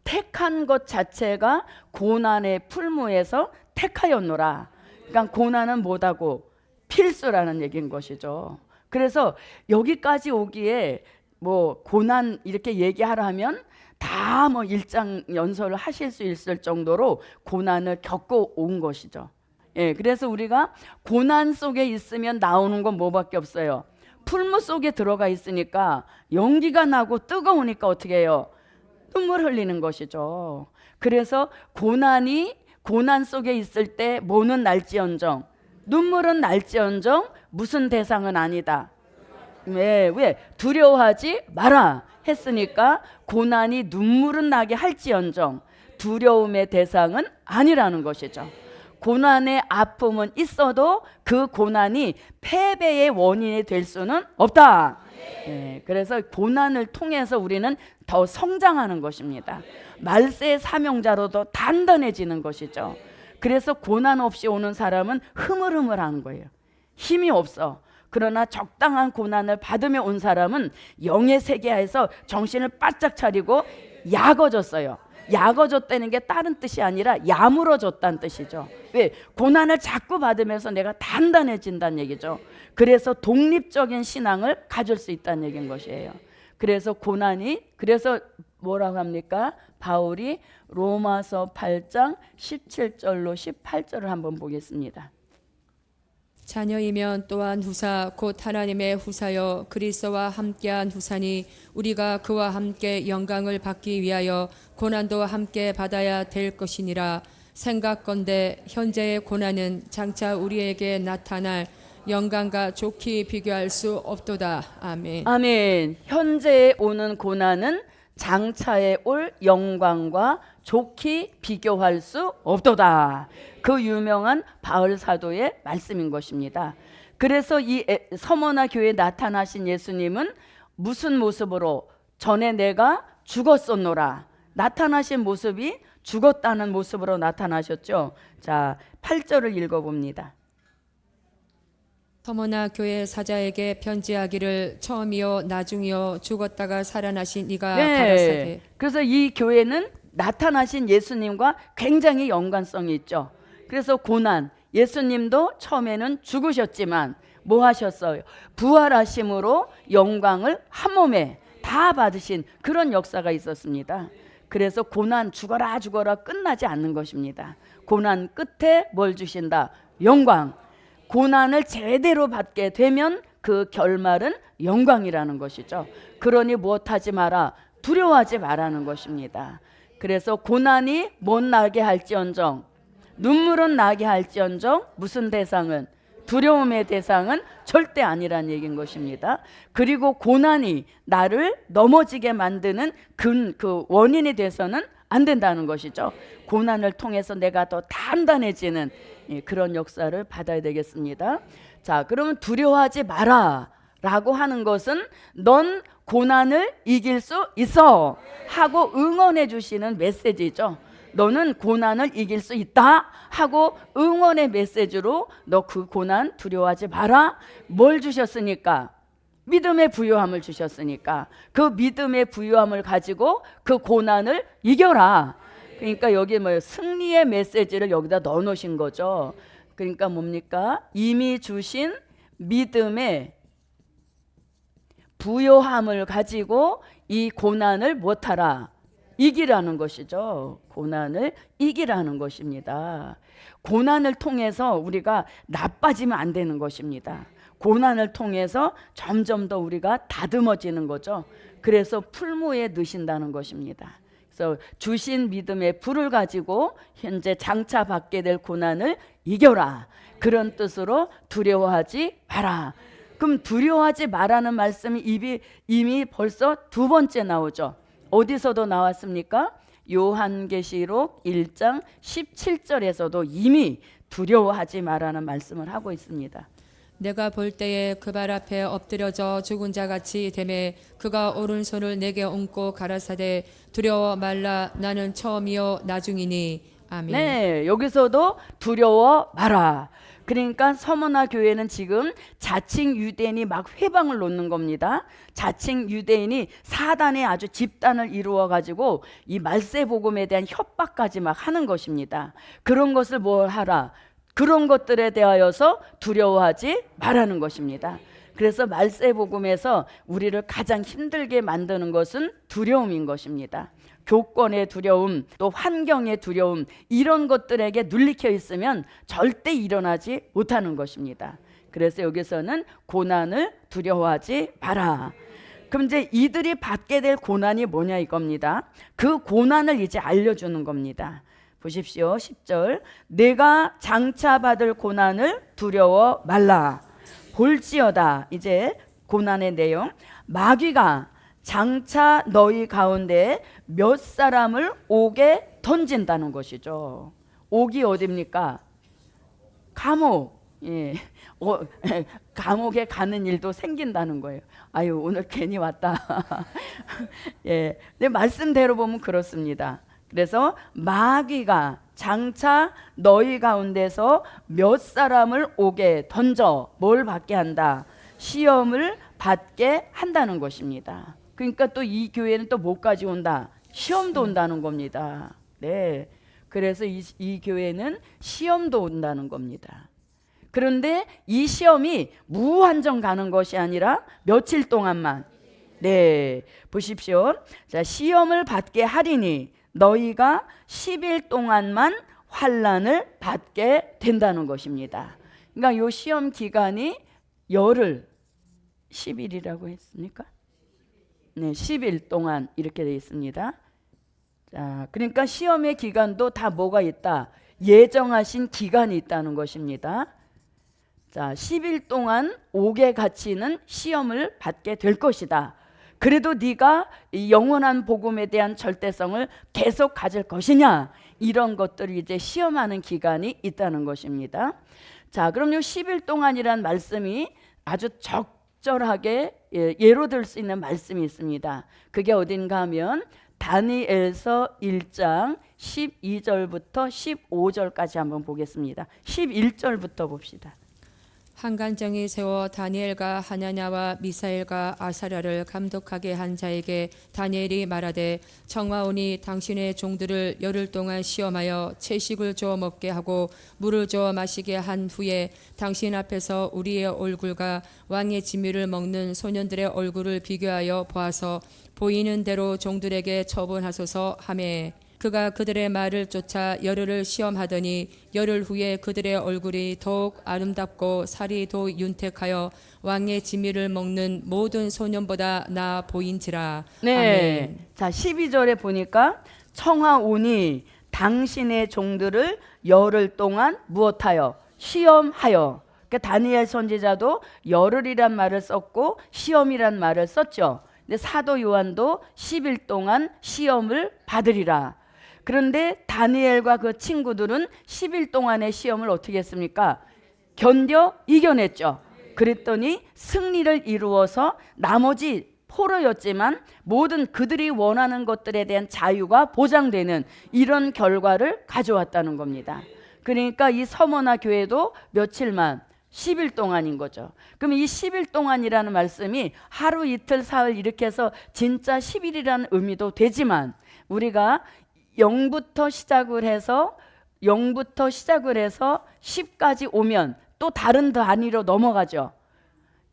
택한 것 자체가 고난의 풀무에서 택하였노라. 그러니까 고난은 뭐다고? 필수라는 얘기인 것이죠. 그래서 여기까지 오기에 뭐 고난 이렇게 얘기하라 하면 다 뭐 일장 연설을 하실 수 있을 정도로 고난을 겪고 온 것이죠. 예, 그래서 우리가 고난 속에 있으면 나오는 건 뭐밖에 없어요. 풀무 속에 들어가 있으니까 연기가 나고 뜨거우니까 어떻게 해요? 눈물 흘리는 것이죠. 그래서 고난 속에 있을 때 뭐는 날지언정, 눈물은 날지언정 무슨 대상은 아니다. 왜? 두려워하지 마라 했으니까 고난이 눈물은 나게 할지언정 두려움의 대상은 아니라는 것이죠. 고난의 아픔은 있어도 그 고난이 패배의 원인이 될 수는 없다. 네, 그래서 고난을 통해서 우리는 더 성장하는 것입니다. 말세의 사명자로도 단단해지는 것이죠. 그래서 고난 없이 오는 사람은 흐물흐물한 거예요. 힘이 없어. 그러나 적당한 고난을 받으며 온 사람은 영의 세계에서 정신을 바짝 차리고 약어졌어요. 약어졌다는 게 다른 뜻이 아니라 야물어졌다는 뜻이죠. 왜? 고난을 자꾸 받으면서 내가 단단해진다는 얘기죠. 그래서 독립적인 신앙을 가질 수 있다는 얘기인 것이에요. 그래서 그래서 뭐라고 합니까? 바울이 로마서 8장 17절로 18절을 한번 보겠습니다. 자녀이면 또한 후사 곧 하나님의 후사여 그리스도와 함께한 후사니 우리가 그와 함께 영광을 받기 위하여 고난도 함께 받아야 될 것이니라. 생각건대 현재의 고난은 장차 우리에게 나타날 영광과 좋게 비교할 수 없도다. 아멘. 아멘. 현재에 오는 고난은 장차에 올 영광과 좋게 비교할 수 없도다. 그 유명한 바울 사도의 말씀인 것입니다. 그래서 이 서머나 교회에 나타나신 예수님은 무슨 모습으로 전에 내가 죽었었노라. 나타나신 모습이 죽었다는 모습으로 나타나셨죠. 자, 8절을 읽어봅니다. 서머나 교회 사자에게 편지하기를 처음이요 나중이요 죽었다가 살아나신 이가 가라사대. 그래서 이 교회는 나타나신 예수님과 굉장히 연관성이 있죠. 그래서 고난, 예수님도 처음에는 죽으셨지만 뭐 하셨어요? 부활하심으로 영광을 한 몸에 다 받으신 그런 역사가 있었습니다. 그래서 고난, 죽어라 죽어라 끝나지 않는 것입니다. 고난 끝에 뭘 주신다? 영광. 고난을 제대로 받게 되면 그 결말은 영광이라는 것이죠. 그러니 무엇하지 마라, 두려워하지 말라는 것입니다. 그래서 고난이 못 나게 할지언정, 눈물은 나게 할지언정, 무슨 대상은? 두려움의 대상은 절대 아니란 얘기인 것입니다. 그리고 고난이 나를 넘어지게 만드는 그 원인이 돼서는 안 된다는 것이죠. 고난을 통해서 내가 더 단단해지는 그런 역사를 받아야 되겠습니다. 자, 그러면 두려워하지 마라 라고 하는 것은 넌 고난을 이길 수 있어 하고 응원해 주시는 메시지죠. 너는 고난을 이길 수 있다 하고 응원의 메시지로 너 그 고난 두려워하지 마라. 뭘 주셨으니까? 믿음의 부요함을 주셨으니까 그 믿음의 부요함을 가지고 그 고난을 이겨라. 그러니까 여기 뭐 승리의 메시지를 여기다 넣어 놓으신 거죠. 그러니까 뭡니까? 이미 주신 믿음의 부요함을 가지고 이 고난을 못하라. 이기라는 것이죠. 고난을 이기라는 것입니다. 고난을 통해서 우리가 나빠지면 안 되는 것입니다. 고난을 통해서 점점 더 우리가 다듬어지는 거죠. 그래서 풀무에 넣으신다는 것입니다. 그래서 주신 믿음의 불을 가지고 현재 장차 받게 될 고난을 이겨라. 그런 뜻으로 두려워하지 마라. 그럼 두려워하지 마라는 말씀이 이미 벌써 두 번째 나오죠. 어디서도 나왔습니까? 요한계시록 1장 17절에서도 이미 두려워하지 마라는 말씀을 하고 있습니다. 내가 볼 때에 그 발 앞에 엎드려져 죽은 자 같이 되매 그가 오른손을 내게 얹고 가라사대 두려워 말라 나는 처음이요 나중이니. 아멘. 네, 여기서도 두려워 마라. 그러니까 서머나 교회는 지금 자칭 유대인이 막 회방을 놓는 겁니다. 자칭 유대인이 사단의 아주 집단을 이루어 가지고 이 말세 복음에 대한 협박까지 막 하는 것입니다. 그런 것을 뭘 하라? 그런 것들에 대하여서 두려워하지 말라는 것입니다. 그래서 말세 복음에서 우리를 가장 힘들게 만드는 것은 두려움인 것입니다. 교권의 두려움, 또 환경의 두려움, 이런 것들에게 눌리켜 있으면 절대 일어나지 못하는 것입니다. 그래서 여기서는 고난을 두려워하지 마라. 그럼 이제 이들이 받게 될 고난이 뭐냐 이겁니다. 그 고난을 이제 알려주는 겁니다. 보십시오. 10절. 내가 장차 받을 고난을 두려워 말라. 볼지어다. 이제 고난의 내용. 마귀가 장차 너희 가운데 몇 사람을 옥에 던진다는 것이죠. 옥이 어디입니까? 감옥. 예. 감옥에 가는 일도 생긴다는 거예요. 아유, 오늘 괜히 왔다. 예. 내 말씀대로 보면 그렇습니다. 그래서 마귀가 장차 너희 가운데서 몇 사람을 옥에 던져 뭘 받게 한다? 시험을 받게 한다는 것입니다. 그러니까 또 이 교회는 또 뭐까지 온다? 시험도 온다는 겁니다. 네. 그래서 이 교회는 시험도 온다는 겁니다. 그런데 이 시험이 무한정 가는 것이 아니라 며칠 동안만. 네. 보십시오. 자, 시험을 받게 하리니 너희가 10일 동안만 환난을 받게 된다는 것입니다. 그러니까 이 시험 기간이 열흘 10일이라고 했습니까? 네, 10일 동안 이렇게 되어 있습니다. 자, 그러니까 시험의 기간도 다 뭐가 있다? 예정하신 기간이 있다는 것입니다. 자, 10일 동안 옥에 갇히는 시험을 받게 될 것이다. 그래도 네가 이 영원한 복음에 대한 절대성을 계속 가질 것이냐, 이런 것들을 이제 시험하는 기간이 있다는 것입니다. 자, 그럼 요 10일 동안이란 말씀이 아주 적절하게 예로 들 수 있는 말씀이 있습니다. 그게 어딘가 하면 다니엘서 1장 12절부터 15절까지 한번 보겠습니다. 11절부터 봅시다. 한간정이 세워 다니엘과 하나냐와 미사엘과 아사랴를 감독하게 한 자에게 다니엘이 말하되 청하오니 당신의 종들을 열흘 동안 시험하여 채식을 주어 먹게 하고 물을 주어 마시게 한 후에 당신 앞에서 우리의 얼굴과 왕의 진미를 먹는 소년들의 얼굴을 비교하여 보아서 보이는 대로 종들에게 처분하소서 하매 그가 그들의 말을 쫓아 열흘을 시험하더니 열흘 후에 그들의 얼굴이 더욱 아름답고 살이 더욱 윤택하여 왕의 진미를 먹는 모든 소년보다 나아 보인지라. 네. 아멘. 자, 12절에 보니까 청하오니 당신의 종들을 열흘 동안 무엇하여 시험하여. 그러니까 다니엘 선지자도 열흘이란 말을 썼고 시험이란 말을 썼죠. 근데 사도 요한도 10일 동안 시험을 받으리라. 그런데 다니엘과 그 친구들은 10일 동안의 시험을 어떻게 했습니까? 견뎌 이겨냈죠. 그랬더니 승리를 이루어서 나머지 포로였지만 모든 그들이 원하는 것들에 대한 자유가 보장되는 이런 결과를 가져왔다는 겁니다. 그러니까 이 서머나 교회도 며칠만 10일 동안인 거죠. 그럼 이 10일 동안이라는 말씀이 하루 이틀 사흘 이렇게 해서 진짜 10일이라는 의미도 되지만 우리가 0부터 시작을 해서 10까지 오면 또 다른 단위로 넘어가죠.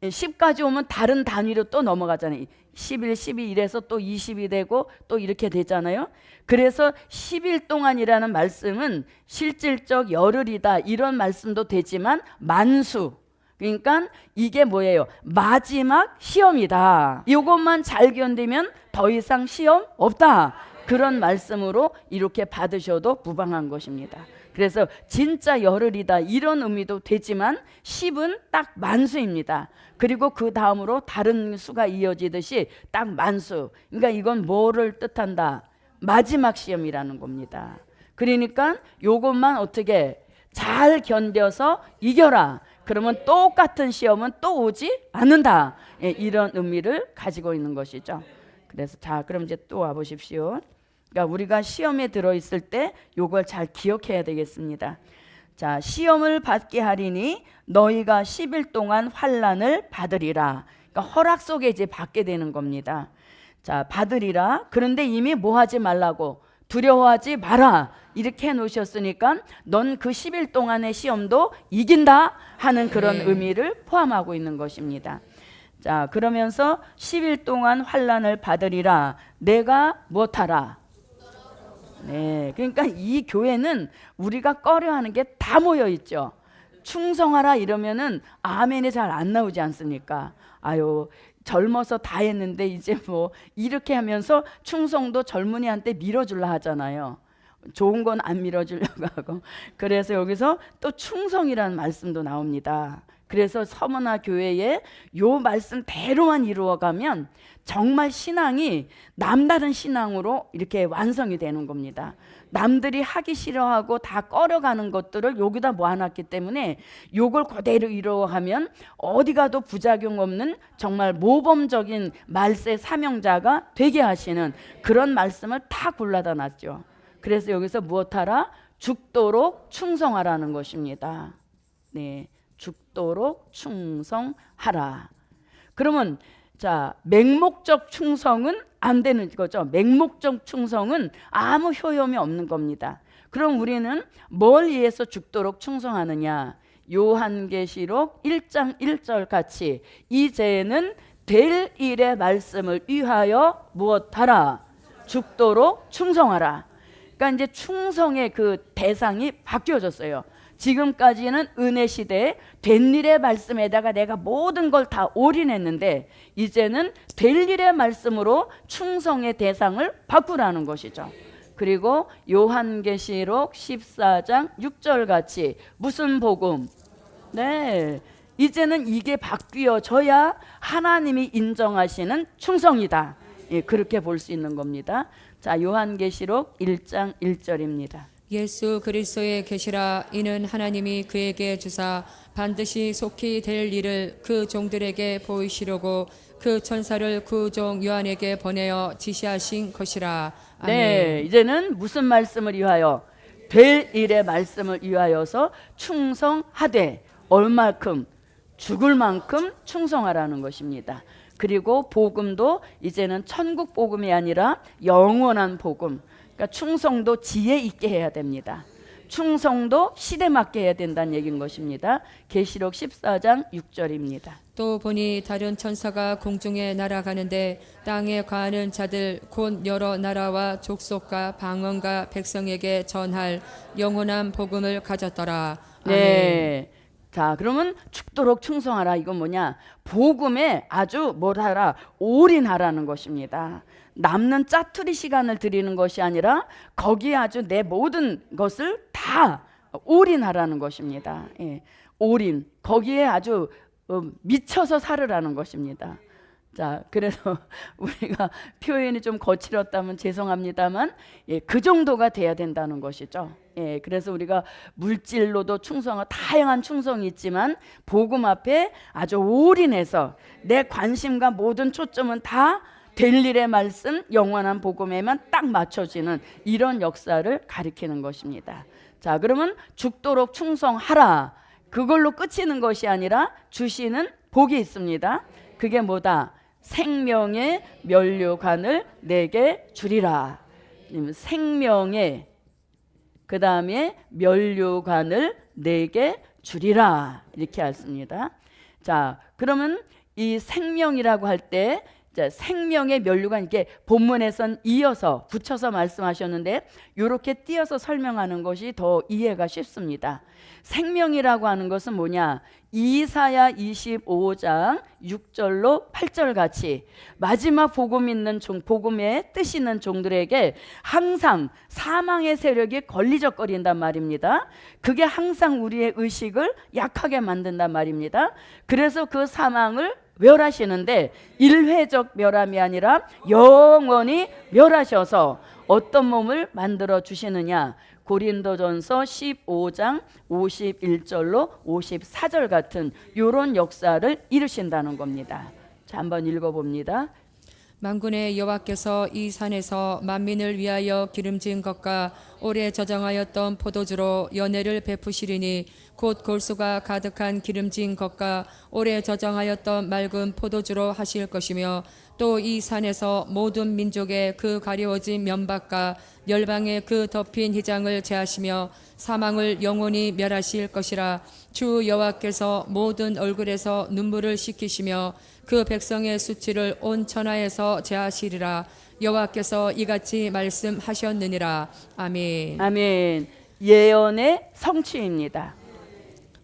10까지 오면 다른 단위로 또 넘어가잖아요. 11, 12 이래서 또 20이 되고 또 이렇게 되잖아요. 그래서 10일 동안이라는 말씀은 실질적 열흘이다 이런 말씀도 되지만 만수, 그러니까 이게 뭐예요? 마지막 시험이다. 이것만 잘 견디면 더 이상 시험 없다. 그런 말씀으로 이렇게 받으셔도 무방한 것입니다. 그래서 진짜 열흘이다 이런 의미도 되지만 10은 딱 만수입니다. 그리고 그 다음으로 다른 수가 이어지듯이 딱 만수. 그러니까 이건 뭐를 뜻한다? 마지막 시험이라는 겁니다. 그러니까 요것만 어떻게 잘 견뎌서 이겨라. 그러면 똑같은 시험은 또 오지 않는다. 이런 의미를 가지고 있는 것이죠. 그래서 자, 그럼 이제 또 와보십시오. 그러니까 우리가 시험에 들어있을 때 요걸 잘 기억해야 되겠습니다. 자, 시험을 받게 하리니 너희가 10일 동안 환난을 받으리라. 그러니까 허락 속에 이제 받게 되는 겁니다. 자, 받으리라. 그런데 이미 뭐 하지 말라고? 두려워하지 마라. 이렇게 해놓으셨으니까 넌 그 10일 동안의 시험도 이긴다 하는 그런 의미를 포함하고 있는 것입니다. 자, 그러면서 10일 동안 환난을 받으리라. 내가 못하라. 네, 그러니까 이 교회는 우리가 꺼려하는 게 다 모여 있죠. 충성하라 이러면은 아멘이 잘 안 나오지 않습니까? 아유, 젊어서 다 했는데 이제 뭐 이렇게 하면서 충성도 젊은이한테 밀어주려 하잖아요. 좋은 건 안 밀어주려고 하고. 그래서 여기서 또 충성이라는 말씀도 나옵니다. 그래서 서머나 교회에 요 말씀대로만 이루어가면 정말 신앙이 남다른 신앙으로 이렇게 완성이 되는 겁니다. 남들이 하기 싫어하고 다 꺼려가는 것들을 여기다 모아놨기 때문에 요걸 그대로 이루어가면 어디 가도 부작용 없는 정말 모범적인 말세 사명자가 되게 하시는 그런 말씀을 다 골라다 놨죠. 그래서 여기서 무엇하라? 죽도록 충성하라는 것입니다. 네, 죽도록 충성하라. 그러면 자, 맹목적 충성은 안 되는 거죠. 맹목적 충성은 아무 효용이 없는 겁니다. 그럼 우리는 뭘 위해서 죽도록 충성하느냐? 요한계시록 1장 1절 같이 이제는 될 일의 말씀을 위하여 무엇하라? 죽도록 충성하라. 그러니까 이제 충성의 그 대상이 바뀌어졌어요. 지금까지는 은혜 시대에 된 일의 말씀에다가 내가 모든 걸 다 올인했는데 이제는 될 일의 말씀으로 충성의 대상을 바꾸라는 것이죠. 그리고 요한계시록 14장 6절 같이 무슨 복음? 네, 이제는 이게 바뀌어져야 하나님이 인정하시는 충성이다. 예, 그렇게 볼 수 있는 겁니다. 자, 요한계시록 1장 1절입니다. 예수 그리스도에 계시라. 이는 하나님이 그에게 주사 반드시 속히 될 일을 그 종들에게 보이시려고 그 천사를 그 종 요한에게 보내어 지시하신 것이라. 아멘. 네, 이제는 무슨 말씀을 위하여? 될 일의 말씀을 위하여서 충성하되 얼만큼? 죽을 만큼 충성하라는 것입니다. 그리고 복음도 이제는 천국 복음이 아니라 영원한 복음. 그러니까 충성도 지혜 있게 해야 됩니다. 충성도 시대 맞게 해야 된다는 얘기인 것입니다. 계시록 14장 6절입니다. 또 보니 다른 천사가 공중에 날아가는데 땅에 거하는 자들 곧 여러 나라와 족속과 방언과 백성에게 전할 영원한 복음을 가졌더라. 아멘. 네. 자, 그러면 죽도록 충성하라. 이건 뭐냐? 복음에 아주 뭐하라? 올인하라는 것입니다. 남는 짜투리 시간을 드리는 것이 아니라 거기에 아주 내 모든 것을 다 올인하라는 것입니다. 예, 올인. 거기에 아주 미쳐서 살으라는 것입니다. 자, 그래서 우리가 표현이 좀 거칠었다면 죄송합니다만, 예, 그 정도가 돼야 된다는 것이죠. 예, 그래서 우리가 물질로도 충성하고 다양한 충성이 있지만 복음 앞에 아주 올인해서 내 관심과 모든 초점은 다 될 일의 말씀, 영원한 복음에만 딱 맞춰지는 이런 역사를 가리키는 것입니다. 자, 그러면 죽도록 충성하라. 그걸로 끝이는 것이 아니라 주시는 복이 있습니다. 그게 뭐다? 생명의 면류관을 내게 주리라. 생명의 그 다음에 면류관을 내게 주리라. 이렇게 했습니다. 자, 그러면 이 생명이라고 할 때 생명의 면류관, 이렇게 본문에선 이어서 붙여서 말씀하셨는데 이렇게 띄어서 설명하는 것이 더 이해가 쉽습니다. 생명이라고 하는 것은 뭐냐? 이사야 25장 6절로 8절 같이 마지막 복음 있는 복음의 뜻 있는 종들에게 항상 사망의 세력이 걸리적거린단 말입니다. 그게 항상 우리의 의식을 약하게 만든단 말입니다. 그래서 그 사망을 멸하시는데 일회적 멸함이 아니라 영원히 멸하셔서 어떤 몸을 만들어 주시느냐? 고린도전서 15장 51절로 54절 같은 이런 역사를 이루신다는 겁니다. 자, 한번 읽어봅니다. 만군의 여호와께서 이 산에서 만민을 위하여 기름진 것과 오래 저장하였던 포도주로 연회를 베푸시리니 곧 골수가 가득한 기름진 것과 오래 저장하였던 맑은 포도주로 하실 것이며 또 이 산에서 모든 민족의 그 가려워진 면박과 열방의 그 덮인 휘장을 제하시며 사망을 영원히 멸하실 것이라. 주 여호와께서 모든 얼굴에서 눈물을 씻기시며 그 백성의 수치를 온 천하에서 제하시리라. 여호와께서 이같이 말씀하셨느니라. 아멘. 아멘. 예언의 성취입니다.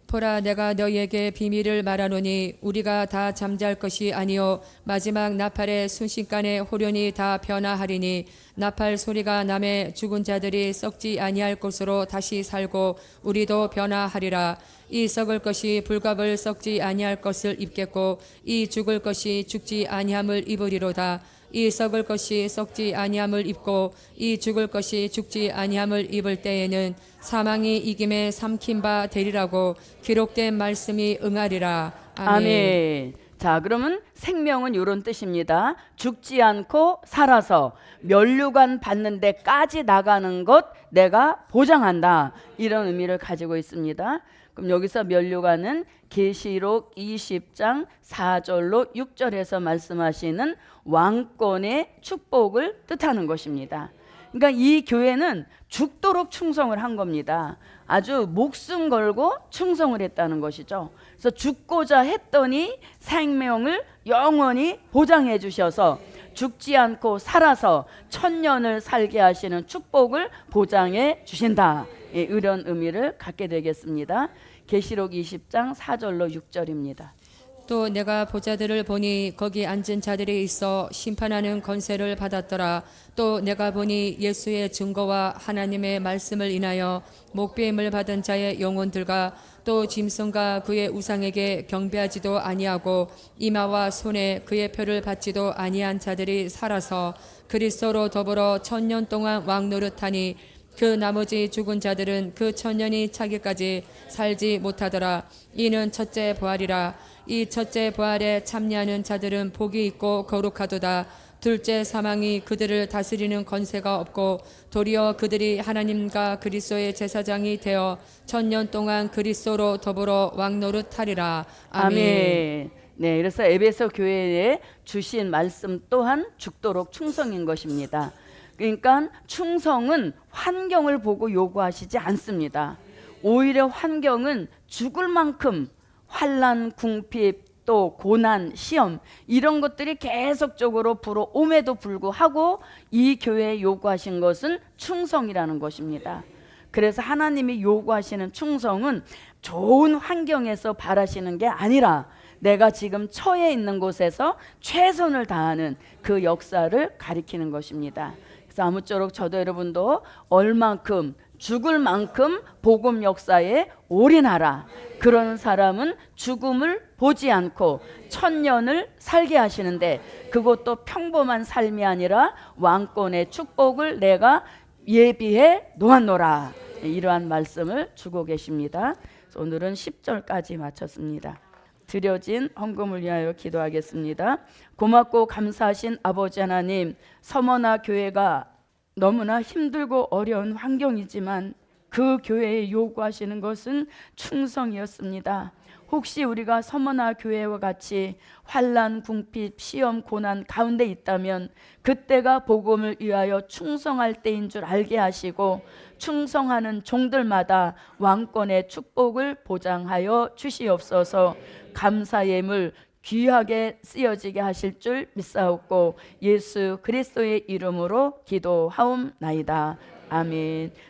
보라, 내가 너희에게 비밀을 말하노니 우리가 다 잠잘 것이 아니요 마지막 나팔의 순식간에 호련히 다 변화하리니 나팔 소리가 나매 죽은 자들이 썩지 아니할 것으로 다시 살고 우리도 변화하리라. 이 썩을 것이 불갑을 썩지 아니할 것을 입겠고 이 죽을 것이 죽지 아니함을 입으리로다. 이 썩을 것이 썩지 아니함을 입고 이 죽을 것이 죽지 아니함을 입을 때에는 사망이 이김에 삼킨 바 되리라고 기록된 말씀이 응하리라. 아멘. 아멘. 자, 그러면 생명은 이런 뜻입니다. 죽지 않고 살아서 면류관 받는 데까지 나가는 것 내가 보장한다. 이런 의미를 가지고 있습니다. 그럼 여기서 면류관은 계시록 20장 4절로 6절에서 말씀하시는 왕권의 축복을 뜻하는 것입니다. 그러니까 이 교회는 죽도록 충성을 한 겁니다. 아주 목숨 걸고 충성을 했다는 것이죠. 그래서 죽고자 했더니 생명을 영원히 보장해 주셔서 죽지 않고 살아서 천년을 살게 하시는 축복을 보장해 주신다. 예, 이런 의미를 갖게 되겠습니다. 계시록 20장 4절로 6절입니다. 또 내가 보자들을 보니 거기 앉은 자들이 있어 심판하는 권세를 받았더라. 또 내가 보니 예수의 증거와 하나님의 말씀을 인하여 목배임을 받은 자의 영혼들과 또 짐승과 그의 우상에게 경배하지도 아니하고 이마와 손에 그의 표를 받지도 아니한 자들이 살아서 그리스도로 더불어 1000년 동안 왕노릇하니 그 나머지 죽은 자들은 그 천년이 차기까지 살지 못하더라. 이는 첫째 부활이라. 이 첫째 부활에 참여하는 자들은 복이 있고 거룩하도다. 둘째 사망이 그들을 다스리는 권세가 없고 도리어 그들이 하나님과 그리스도의 제사장이 되어 천년 동안 그리스도로 더불어 왕노릇하리라. 아멘. 아멘. 네, 그래서 에베소 교회에 주신 말씀 또한 죽도록 충성인 것입니다. 그러니까 충성은 환경을 보고 요구하시지 않습니다. 오히려 환경은 죽을 만큼 환난, 궁핍, 또 고난, 시험 이런 것들이 계속적으로 불어옴에도 불구하고 이 교회에 요구하신 것은 충성이라는 것입니다. 그래서 하나님이 요구하시는 충성은 좋은 환경에서 바라시는 게 아니라 내가 지금 처해 있는 곳에서 최선을 다하는 그 역사를 가리키는 것입니다. 그래서 아무쪼록 저도 여러분도 얼만큼 죽을 만큼 복음 역사에 올인하라. 그런 사람은 죽음을 보지 않고 천년을 살게 하시는데 그것도 평범한 삶이 아니라 왕권의 축복을 내가 예비해 놓았노라. 이러한 말씀을 주고 계십니다. 오늘은 10절까지 마쳤습니다. 드려진 헌금을 위하여 기도하겠습니다. 고맙고 감사하신 아버지 하나님, 서머나 교회가 너무나 힘들고 어려운 환경이지만 그 교회에 요구하시는 것은 충성이었습니다. 혹시 우리가 서머나 교회와 같이 환난, 궁핍, 시험, 고난 가운데 있다면 그때가 복음을 위하여 충성할 때인 줄 알게 하시고 충성하는 종들마다 왕권의 축복을 보장하여 주시옵소서. 감사의 예물 귀하게 쓰여지게 하실 줄 믿사옵고 예수 그리스도의 이름으로 기도하옵나이다. 아멘.